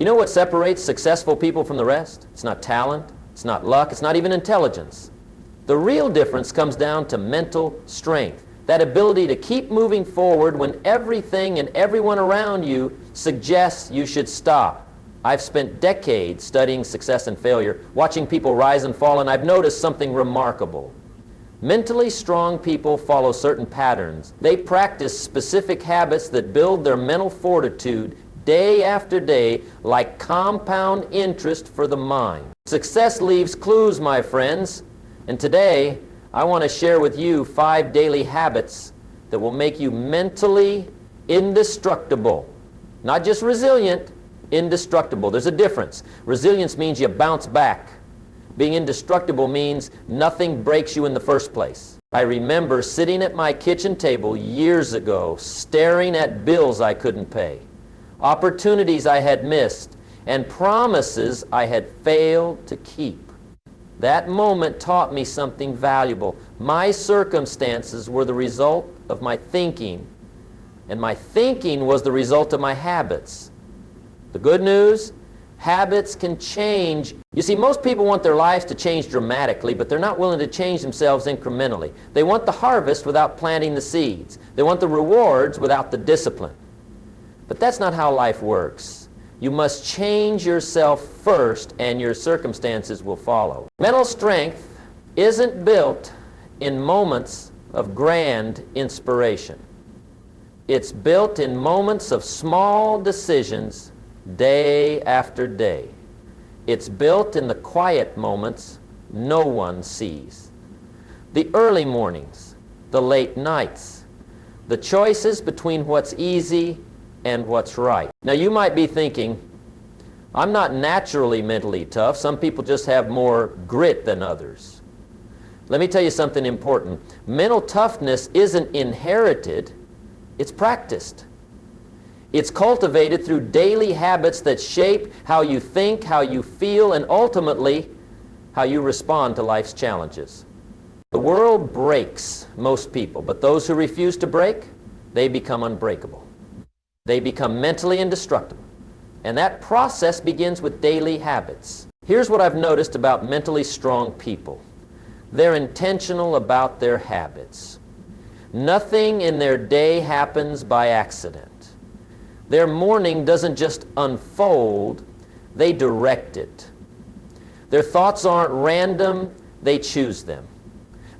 You know what separates successful people from the rest? It's not talent, it's not luck, it's not even intelligence. The real difference comes down to mental strength. That ability to keep moving forward when everything and everyone around you suggests you should stop. I've spent decades studying success and failure, watching people rise and fall, and I've noticed something remarkable. Mentally strong people follow certain patterns. They practice specific habits that build their mental fortitude day after day like compound interest for the mind. Success leaves clues, my friends, and today I want to share with you 5 daily habits that will make you mentally indestructible. Not just resilient, indestructible. There's a difference. Resilience means you bounce back. Being indestructible means nothing breaks you in the first place. I remember sitting at my kitchen table years ago, staring at bills I couldn't pay, opportunities I had missed, and promises I had failed to keep. That moment taught me something valuable. My circumstances were the result of my thinking, and my thinking was the result of my habits. The good news, habits can change. You see, most people want their lives to change dramatically, but they're not willing to change themselves incrementally. They want the harvest without planting the seeds. They want the rewards without the discipline. But that's not how life works. You must change yourself first, and your circumstances will follow. Mental strength isn't built in moments of grand inspiration. It's built in moments of small decisions day after day. It's built in the quiet moments no one sees. The early mornings, the late nights, the choices between what's easy and what's right. Now you might be thinking, I'm not naturally mentally tough. Some people just have more grit than others. Let me tell you something important. Mental toughness isn't inherited, it's practiced. It's cultivated through daily habits that shape how you think, how you feel, and ultimately how you respond to life's challenges. The world breaks most people, but those who refuse to break, they become unbreakable. They become mentally indestructible. And that process begins with daily habits. Here's what I've noticed about mentally strong people. They're intentional about their habits. Nothing in their day happens by accident. Their morning doesn't just unfold, they direct it. Their thoughts aren't random, they choose them.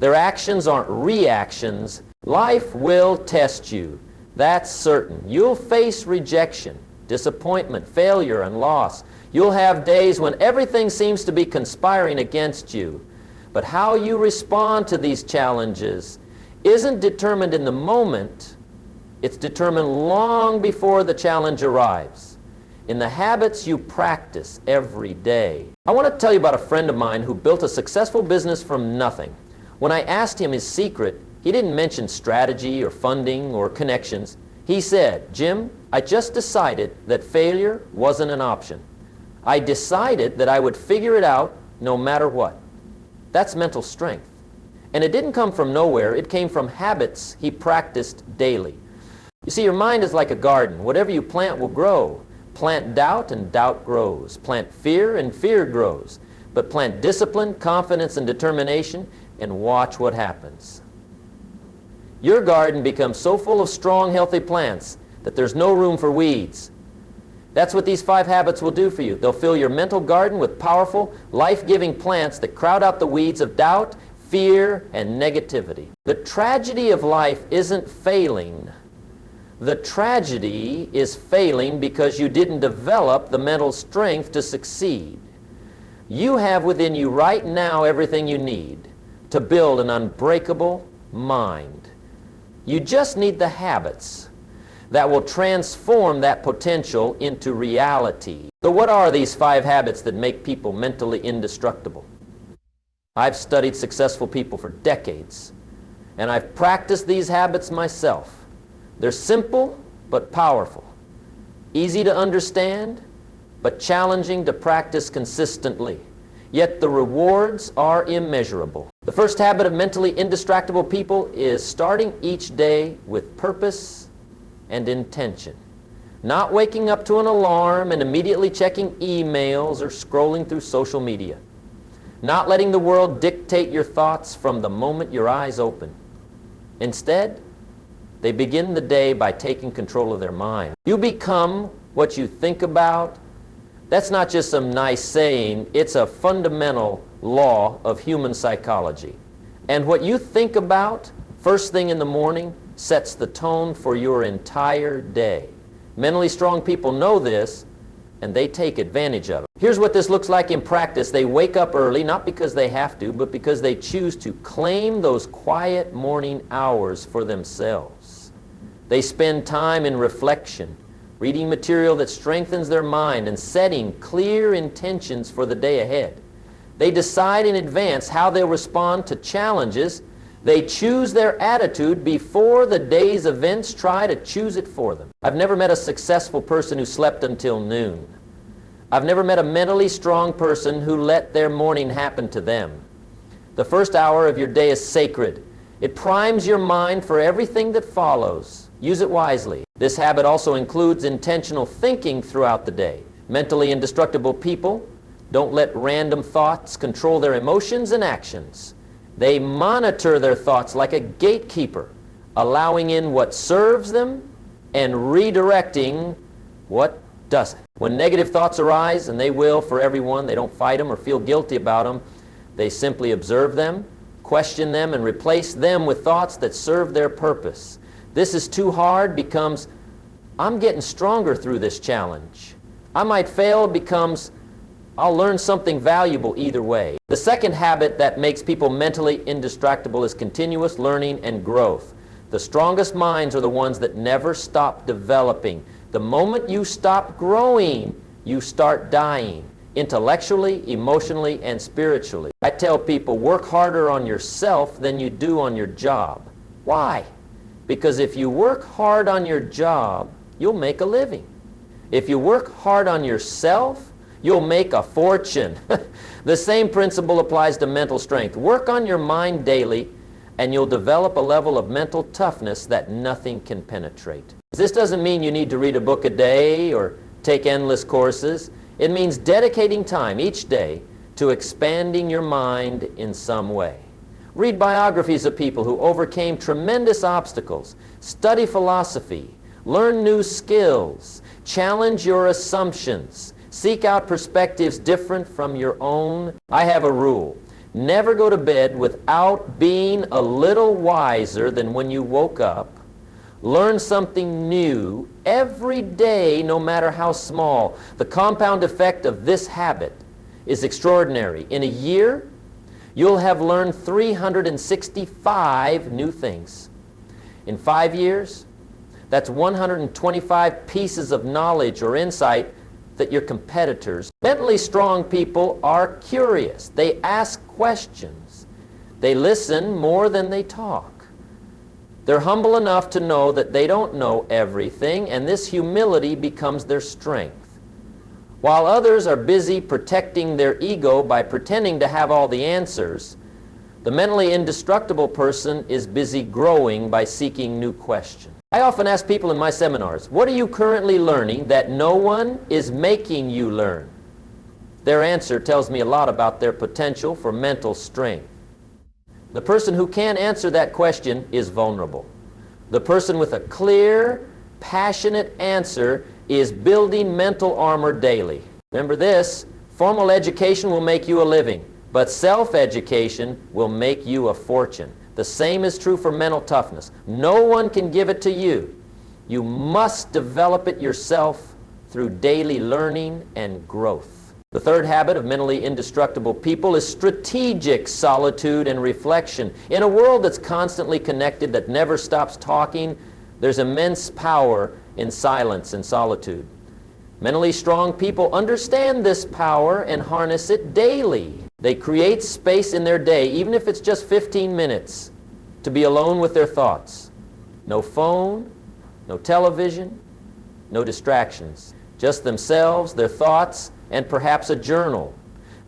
Their actions aren't reactions. Life will test you. That's certain. You'll face rejection, disappointment, failure, and loss. You'll have days when everything seems to be conspiring against you. But how you respond to these challenges isn't determined in the moment. It's determined long before the challenge arrives, in the habits you practice every day. I want to tell you about a friend of mine who built a successful business from nothing. When I asked him his secret, he didn't mention strategy or funding or connections. He said, Jim, I just decided that failure wasn't an option. I decided that I would figure it out no matter what. That's mental strength. And it didn't come from nowhere. It came from habits he practiced daily. You see, your mind is like a garden. Whatever you plant will grow. Plant doubt and doubt grows. Plant fear and fear grows. But plant discipline, confidence, and determination, and watch what happens. Your garden becomes so full of strong, healthy plants that there's no room for weeds. That's what these 5 habits will do for you. They'll fill your mental garden with powerful, life-giving plants that crowd out the weeds of doubt, fear, and negativity. The tragedy of life isn't failing. The tragedy is failing because you didn't develop the mental strength to succeed. You have within you right now everything you need to build an unbreakable mind. You just need the habits that will transform that potential into reality. So what are these 5 habits that make people mentally indestructible? I've studied successful people for decades, and I've practiced these habits myself. They're simple but powerful, easy to understand but challenging to practice consistently. Yet the rewards are immeasurable. The first habit of mentally indestructible people is starting each day with purpose and intention. Not waking up to an alarm and immediately checking emails or scrolling through social media. Not letting the world dictate your thoughts from the moment your eyes open. Instead, they begin the day by taking control of their mind. You become what you think about. That's not just some nice saying, it's a fundamental law of human psychology. And what you think about first thing in the morning sets the tone for your entire day. Mentally strong people know this, and they take advantage of it. Here's what this looks like in practice. They wake up early, not because they have to, but because they choose to claim those quiet morning hours for themselves. They spend time in reflection, reading material that strengthens their mind and setting clear intentions for the day ahead. They decide in advance how they'll respond to challenges. They choose their attitude before the day's events try to choose it for them. I've never met a successful person who slept until noon. I've never met a mentally strong person who let their morning happen to them. The first hour of your day is sacred. It primes your mind for everything that follows. Use it wisely. This habit also includes intentional thinking throughout the day. Mentally indestructible people don't let random thoughts control their emotions and actions. They monitor their thoughts like a gatekeeper, allowing in what serves them and redirecting what doesn't. When negative thoughts arise, and they will for everyone, they don't fight them or feel guilty about them. They simply observe them, question them, and replace them with thoughts that serve their purpose. This is too hard becomes, I'm getting stronger through this challenge. I might fail becomes, I'll learn something valuable either way. The second habit that makes people mentally indestructible is continuous learning and growth. The strongest minds are the ones that never stop developing. The moment you stop growing, you start dying, intellectually, emotionally, and spiritually. I tell people, work harder on yourself than you do on your job. Why? Because if you work hard on your job, you'll make a living. If you work hard on yourself, you'll make a fortune. The same principle applies to mental strength. Work on your mind daily, and you'll develop a level of mental toughness that nothing can penetrate. This doesn't mean you need to read a book a day or take endless courses. It means dedicating time each day to expanding your mind in some way. Read biographies of people who overcame tremendous obstacles. Study philosophy. Learn new skills. Challenge your assumptions. Seek out perspectives different from your own. I have a rule. Never go to bed without being a little wiser than when you woke up. Learn something new every day, no matter how small. The compound effect of this habit is extraordinary. In a year, you'll have learned 365 new things. In 5 years, that's 125 pieces of knowledge or insight that your competitors. Mentally strong people are curious. They ask questions. They listen more than they talk. They're humble enough to know that they don't know everything, and this humility becomes their strength. While others are busy protecting their ego by pretending to have all the answers, the mentally indestructible person is busy growing by seeking new questions. I often ask people in my seminars, what are you currently learning that no one is making you learn? Their answer tells me a lot about their potential for mental strength. The person who can answer that question is vulnerable. The person with a clear, passionate answer is building mental armor daily. Remember this, formal education will make you a living, but self-education will make you a fortune. The same is true for mental toughness. No one can give it to you. You must develop it yourself through daily learning and growth. The third habit of mentally indestructible people is strategic solitude and reflection. In a world that's constantly connected, that never stops talking, there's immense power in silence and solitude. Mentally strong people understand this power and harness it daily. They create space in their day, even if it's just 15 minutes, to be alone with their thoughts. No phone, no television, no distractions. Just themselves, their thoughts, and perhaps a journal.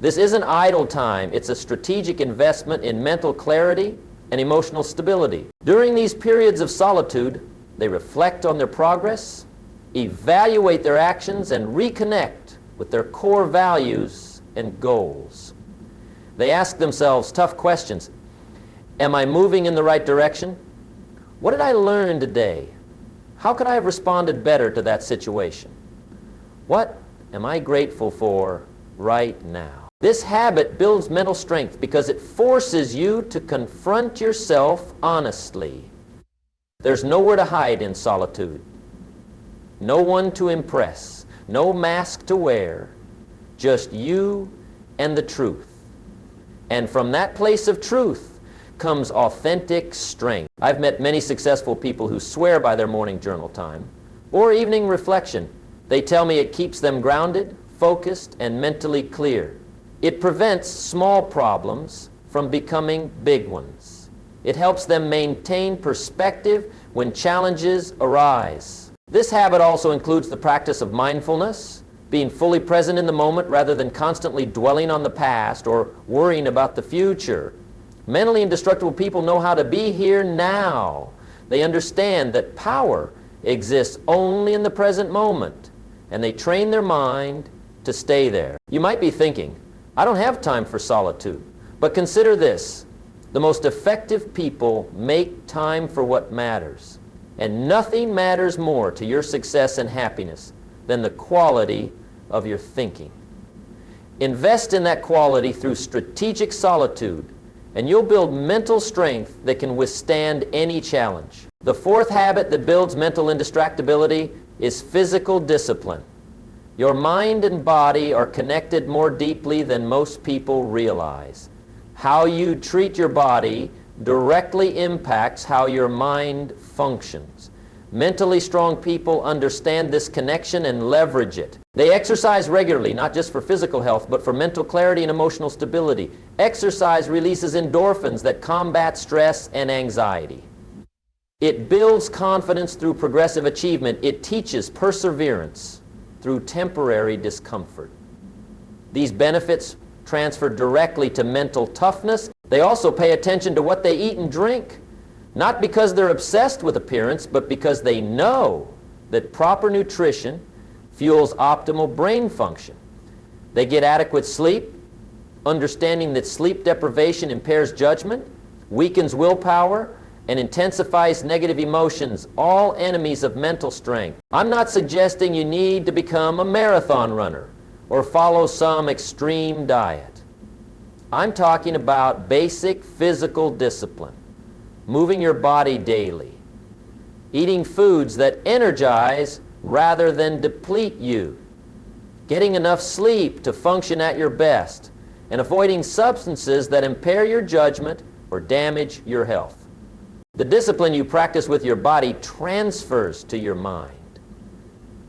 This isn't idle time. It's a strategic investment in mental clarity and emotional stability. During these periods of solitude, they reflect on their progress, evaluate their actions, and reconnect with their core values and goals. They ask themselves tough questions. Am I moving in the right direction? What did I learn today? How could I have responded better to that situation? What am I grateful for right now? This habit builds mental strength because it forces you to confront yourself honestly. There's nowhere to hide in solitude. No one to impress. No mask to wear. Just you and the truth. And from that place of truth comes authentic strength. I've met many successful people who swear by their morning journal time or evening reflection. They tell me it keeps them grounded, focused, and mentally clear. It prevents small problems from becoming big ones. It helps them maintain perspective when challenges arise. This habit also includes the practice of mindfulness, being fully present in the moment rather than constantly dwelling on the past or worrying about the future. Mentally indestructible people know how to be here now. They understand that power exists only in the present moment, and they train their mind to stay there. You might be thinking, I don't have time for solitude. But consider this. The most effective people make time for what matters. And nothing matters more to your success and happiness than the quality of your thinking. Invest in that quality through strategic solitude, and you'll build mental strength that can withstand any challenge. The fourth habit that builds mental indistractability is physical discipline. Your mind and body are connected more deeply than most people realize. How you treat your body directly impacts how your mind functions. Mentally strong people understand this connection and leverage it. They exercise regularly, not just for physical health, but for mental clarity and emotional stability. Exercise releases endorphins that combat stress and anxiety. It builds confidence through progressive achievement. It teaches perseverance through temporary discomfort. These benefits transfer directly to mental toughness. They also pay attention to what they eat and drink, not because they're obsessed with appearance, but because they know that proper nutrition fuels optimal brain function. They get adequate sleep, understanding that sleep deprivation impairs judgment, weakens willpower, and intensifies negative emotions, all enemies of mental strength. I'm not suggesting you need to become a marathon runner or follow some extreme diet. I'm talking about basic physical discipline, moving your body daily, eating foods that energize rather than deplete you, getting enough sleep to function at your best, and avoiding substances that impair your judgment or damage your health. The discipline you practice with your body transfers to your mind.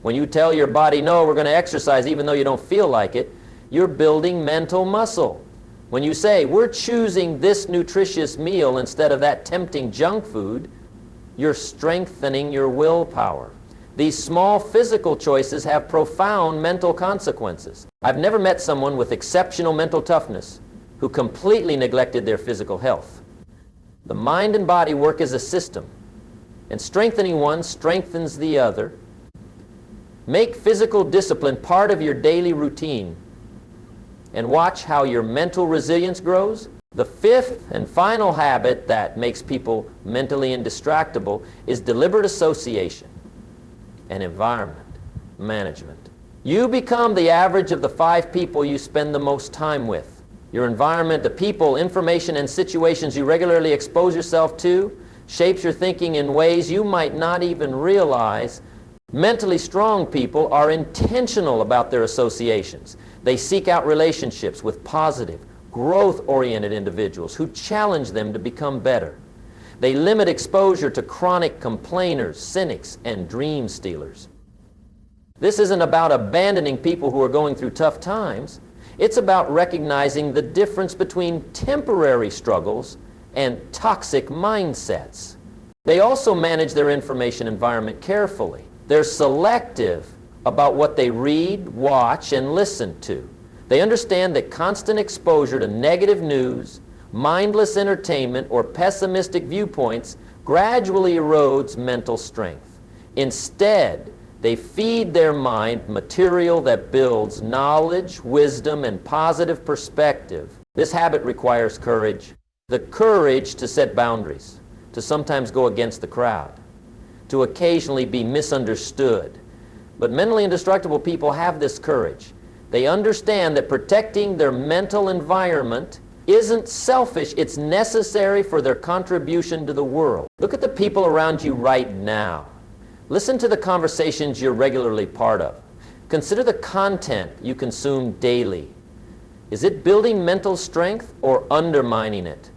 When you tell your body, no, we're going to exercise even though you don't feel like it, you're building mental muscle. When you say, we're choosing this nutritious meal instead of that tempting junk food, you're strengthening your willpower. These small physical choices have profound mental consequences. I've never met someone with exceptional mental toughness who completely neglected their physical health. The mind and body work as a system, and strengthening one strengthens the other. Make physical discipline part of your daily routine and watch how your mental resilience grows. The fifth and final habit that makes people mentally indistractable is deliberate association and environment management. You become the average of the 5 people you spend the most time with. Your environment, the people, information, and situations you regularly expose yourself to shapes your thinking in ways you might not even realize. Mentally strong people are intentional about their associations. They seek out relationships with positive, growth-oriented individuals who challenge them to become better. They limit exposure to chronic complainers, cynics, and dream stealers. This isn't about abandoning people who are going through tough times. It's about recognizing the difference between temporary struggles and toxic mindsets. They also manage their information environment carefully. They're selective about what they read, watch, and listen to. They understand that constant exposure to negative news, mindless entertainment, or pessimistic viewpoints gradually erodes mental strength. Instead, They feed their mind material that builds knowledge, wisdom, and positive perspective. This habit requires courage. The courage to set boundaries, to sometimes go against the crowd, to occasionally be misunderstood. But mentally indestructible people have this courage. They understand that protecting their mental environment isn't selfish, it's necessary for their contribution to the world. Look at the people around you right now. Listen to the conversations you're regularly part of. Consider the content you consume daily. Is it building mental strength or undermining it?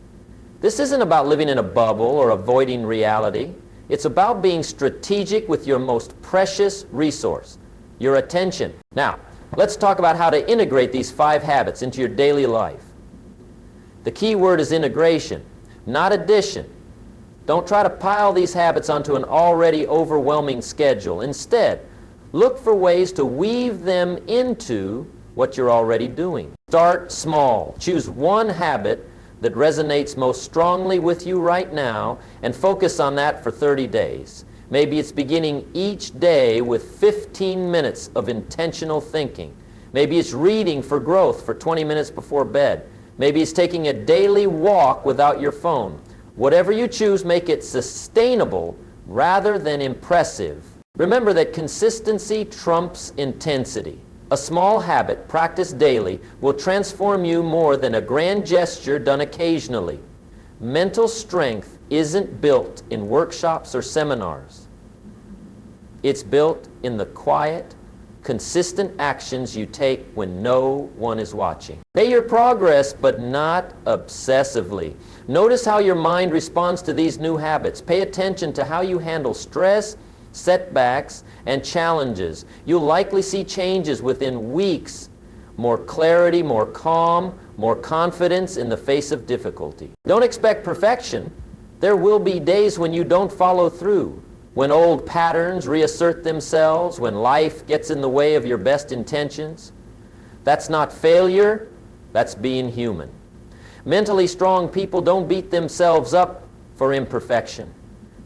This isn't about living in a bubble or avoiding reality. It's about being strategic with your most precious resource, your attention. Now, let's talk about how to integrate these 5 habits into your daily life. The key word is integration, not addition. Don't try to pile these habits onto an already overwhelming schedule. Instead, look for ways to weave them into what you're already doing. Start small. Choose one habit that resonates most strongly with you right now and focus on that for 30 days. Maybe it's beginning each day with 15 minutes of intentional thinking. Maybe it's reading for growth for 20 minutes before bed. Maybe it's taking a daily walk without your phone. Whatever you choose, make it sustainable rather than impressive. Remember that consistency trumps intensity. A small habit practiced daily will transform you more than a grand gesture done occasionally. Mental strength isn't built in workshops or seminars. It's built in the quiet, consistent actions you take when no one is watching. Pay your progress, but not obsessively. Notice how your mind responds to these new habits. Pay attention to how you handle stress, setbacks, and challenges. You'll likely see changes within weeks. More clarity, more calm, more confidence in the face of difficulty. Don't expect perfection. There will be days when you don't follow through, when old patterns reassert themselves, when life gets in the way of your best intentions. That's not failure, that's being human. Mentally strong people don't beat themselves up for imperfection.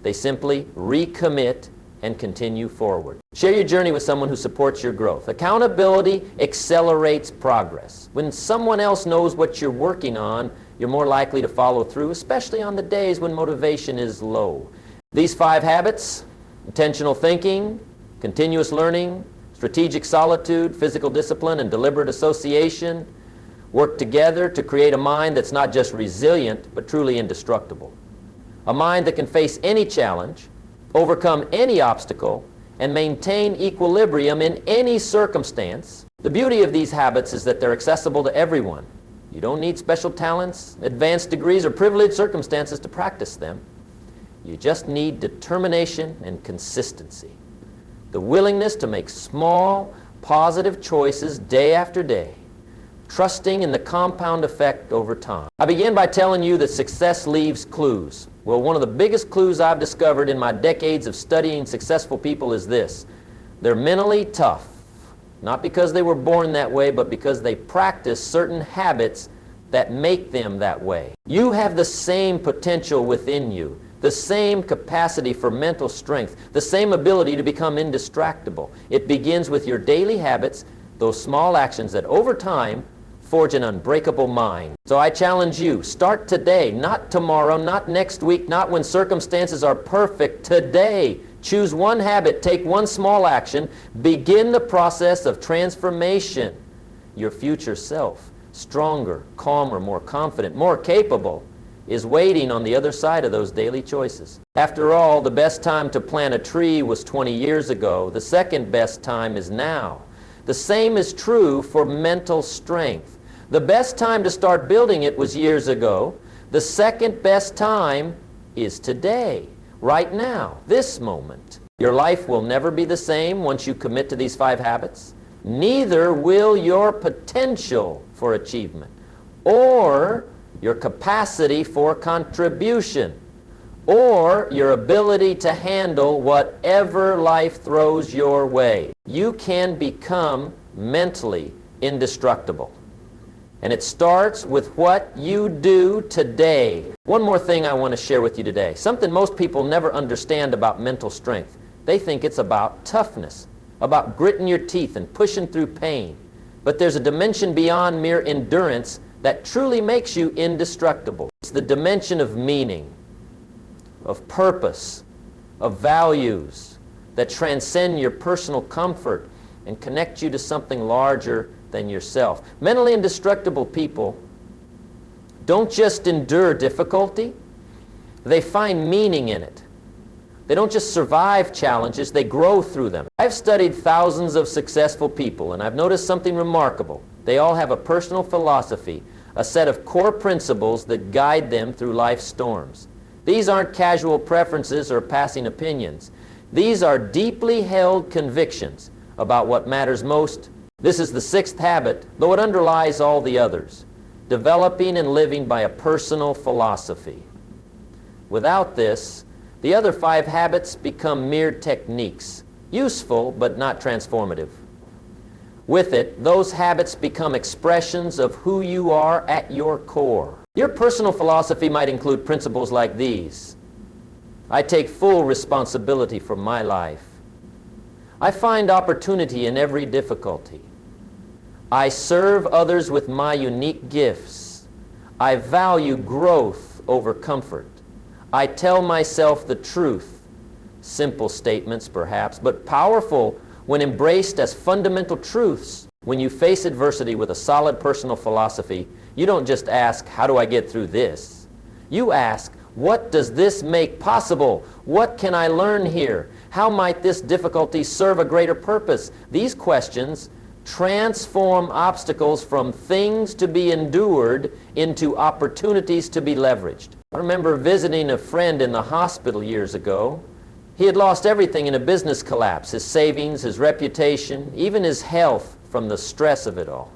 They simply recommit and continue forward. Share your journey with someone who supports your growth. Accountability accelerates progress. When someone else knows what you're working on, you're more likely to follow through, especially on the days when motivation is low. These 5 habits, intentional thinking, continuous learning, strategic solitude, physical discipline, and deliberate association, work together to create a mind that's not just resilient, but truly indestructible. A mind that can face any challenge, overcome any obstacle, and maintain equilibrium in any circumstance. The beauty of these habits is that they're accessible to everyone. You don't need special talents, advanced degrees, or privileged circumstances to practice them. You just need determination and consistency. The willingness to make small, positive choices day after day, trusting in the compound effect over time. I began by telling you that success leaves clues. Well, one of the biggest clues I've discovered in my decades of studying successful people is this: they're mentally tough. Not because they were born that way, but because they practice certain habits that make them that way. You have the same potential within you, the same capacity for mental strength, the same ability to become indistractable. It begins with your daily habits, those small actions that over time forge an unbreakable mind. So I challenge you, start today, not tomorrow, not next week, not when circumstances are perfect. Today, choose one habit, take one small action, begin the process of transformation. Your future self, stronger, calmer, more confident, more capable, is waiting on the other side of those daily choices. After all, the best time to plant a tree was 20 years ago. The second best time is now. The same is true for mental strength. The best time to start building it was years ago. The second best time is today, right now, this moment. Your life will never be the same once you commit to these 5 habits. Neither will your potential for achievement, or your capacity for contribution, or your ability to handle whatever life throws your way. You can become mentally indestructible. And it starts with what you do today. One more thing I want to share with you today. Something most people never understand about mental strength. They think it's about toughness. about gritting your teeth and pushing through pain. But there's a dimension beyond mere endurance that truly makes you indestructible. It's the dimension of meaning, of purpose, of values that transcend your personal comfort and connect you to something larger than yourself. Mentally indestructible people don't just endure difficulty, they find meaning in it. They don't just survive challenges, they grow through them. I've studied thousands of successful people, and I've noticed something remarkable. They all have a personal philosophy, a set of core principles that guide them through life's storms. These aren't casual preferences or passing opinions. These are deeply held convictions about what matters most. This is the sixth habit, though it underlies all the others. Developing and living by a personal philosophy. Without this, the other 5 habits become mere techniques, useful but not transformative. With it, those habits become expressions of who you are at your core. Your personal philosophy might include principles like these. I take full responsibility for my life. I find opportunity in every difficulty. I serve others with my unique gifts. I value growth over comfort. I tell myself the truth. Simple statements, perhaps, but powerful when embraced as fundamental truths. When you face adversity with a solid personal philosophy, you don't just ask, how do I get through this? You ask, what does this make possible? What can I learn here? How might this difficulty serve a greater purpose? These questions transform obstacles from things to be endured into opportunities to be leveraged. I remember visiting a friend in the hospital years ago. He had lost everything in a business collapse, his savings, his reputation, even his health from the stress of it all.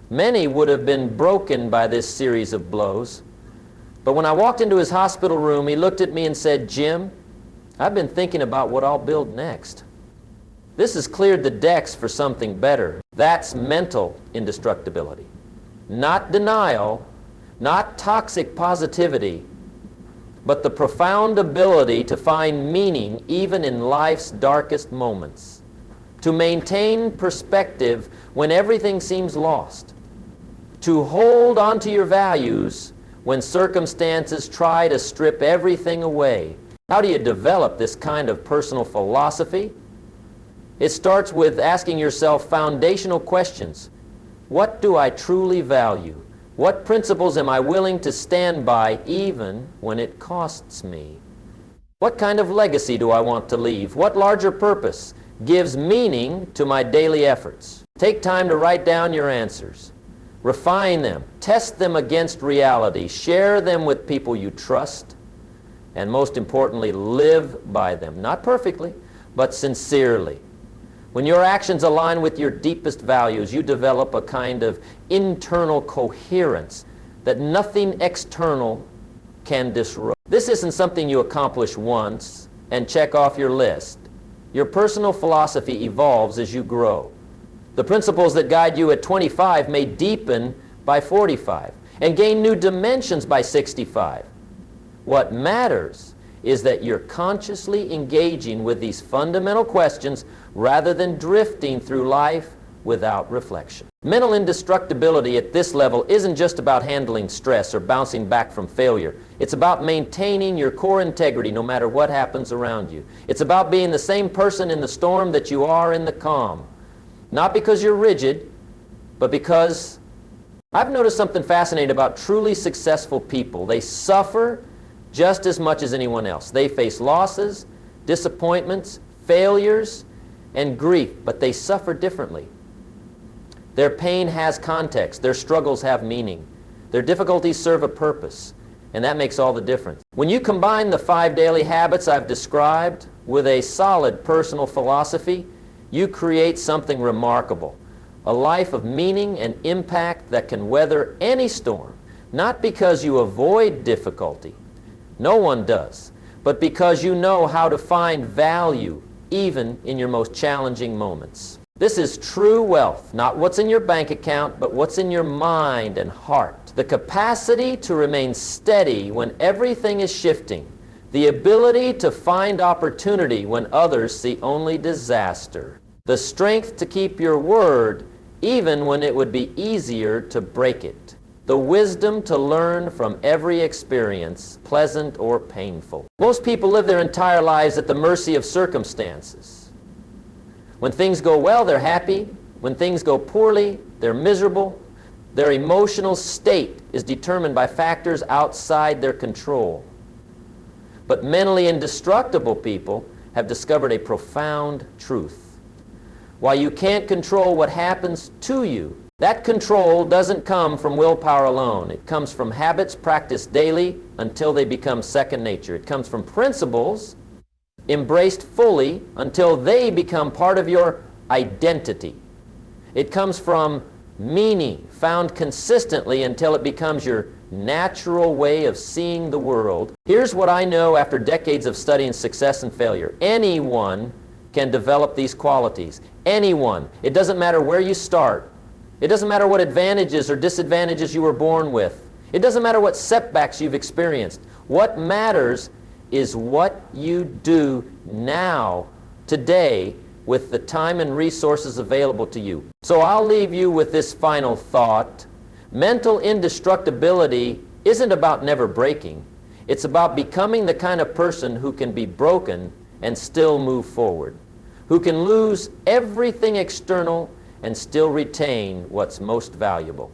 Many would have been broken by this series of blows. But when I walked into his hospital room, he looked at me and said, Jim, I've been thinking about what I'll build next. This has cleared the decks for something better. That's mental indestructibility. Not denial, not toxic positivity, but the profound ability to find meaning even in life's darkest moments. To maintain perspective when everything seems lost. To hold on to your values when circumstances try to strip everything away. How do you develop this kind of personal philosophy? It starts with asking yourself foundational questions. What do I truly value? What principles am I willing to stand by even when it costs me? What kind of legacy do I want to leave? What larger purpose gives meaning to my daily efforts? Take time to write down your answers. Refine them. Test them against reality. Share them with people you trust. And most importantly, live by them. Not perfectly, but sincerely. When your actions align with your deepest values, you develop a kind of internal coherence that nothing external can disrupt. This isn't something you accomplish once and check off your list. Your personal philosophy evolves as you grow. The principles that guide you at 25 may deepen by 45 and gain new dimensions by 65. What matters is that you're consciously engaging with these fundamental questions rather than drifting through life without reflection. Mental indestructibility at this level isn't just about handling stress or bouncing back from failure. It's about maintaining your core integrity no matter what happens around you. It's about being the same person in the storm that you are in the calm. Not because you're rigid, but because I've noticed something fascinating about truly successful people. They suffer just as much as anyone else. They face losses, disappointments, failures, and grief, but they suffer differently. Their pain has context. Their struggles have meaning. Their difficulties serve a purpose, and that makes all the difference. When you combine the 5 daily habits I've described with a solid personal philosophy, you create something remarkable, a life of meaning and impact that can weather any storm, not because you avoid difficulty, no one does, but because you know how to find value even in your most challenging moments. This is true wealth, not what's in your bank account, but what's in your mind and heart. The capacity to remain steady when everything is shifting. The ability to find opportunity when others see only disaster. The strength to keep your word even when it would be easier to break it. The wisdom to learn from every experience, pleasant or painful. Most people live their entire lives at the mercy of circumstances. When things go well, they're happy. When things go poorly, they're miserable. Their emotional state is determined by factors outside their control. But mentally indestructible people have discovered a profound truth. While you can't control what happens to you, that control doesn't come from willpower alone. It comes from habits practiced daily until they become second nature. It comes from principles embraced fully until they become part of your identity. It comes from meaning found consistently until it becomes your natural way of seeing the world. Here's what I know after decades of studying success and failure. Anyone can develop these qualities. Anyone. It doesn't matter where you start. It doesn't matter what advantages or disadvantages you were born with. It doesn't matter what setbacks you've experienced. What matters is what you do now, today, with the time and resources available to you. So I'll leave you with this final thought. Mental indestructibility isn't about never breaking. It's about becoming the kind of person who can be broken and still move forward, who can lose everything external and still retain what's most valuable,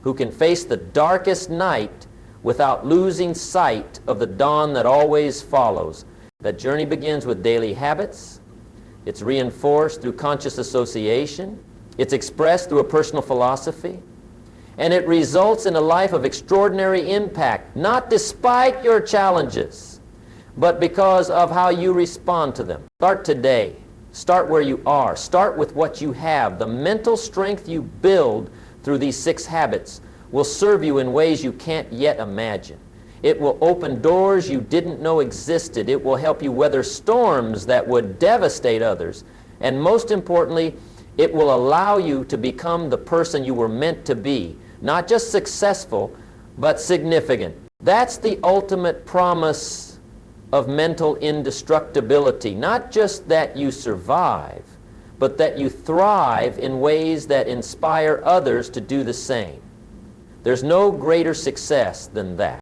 who can face the darkest night without losing sight of the dawn that always follows. That journey begins with daily habits. It's reinforced through conscious association. It's expressed through a personal philosophy. And it results in a life of extraordinary impact, not despite your challenges, but because of how you respond to them. Start today. Start where you are. Start with what you have. The mental strength you build through these 6 habits will serve you in ways you can't yet imagine. It will open doors you didn't know existed. It will help you weather storms that would devastate others. And most importantly, it will allow you to become the person you were meant to be. Not just successful, but significant. That's the ultimate promise of mental indestructibility. Not just that you survive, but that you thrive in ways that inspire others to do the same. There's no greater success than that.